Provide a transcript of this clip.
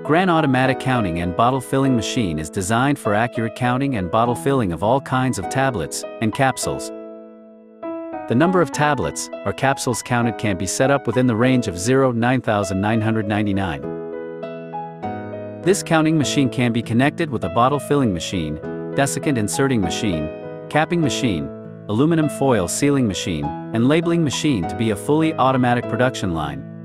Gran Automatic Counting and Bottle Filling Machine is designed for accurate counting and bottle filling of all kinds of tablets and capsules. The number of tablets or capsules counted can be set up within the range of 0 to 9,999. This counting machine can be connected with a bottle filling machine, desiccant inserting machine, capping machine, aluminum foil sealing machine, and labeling machine to be a fully automatic production line.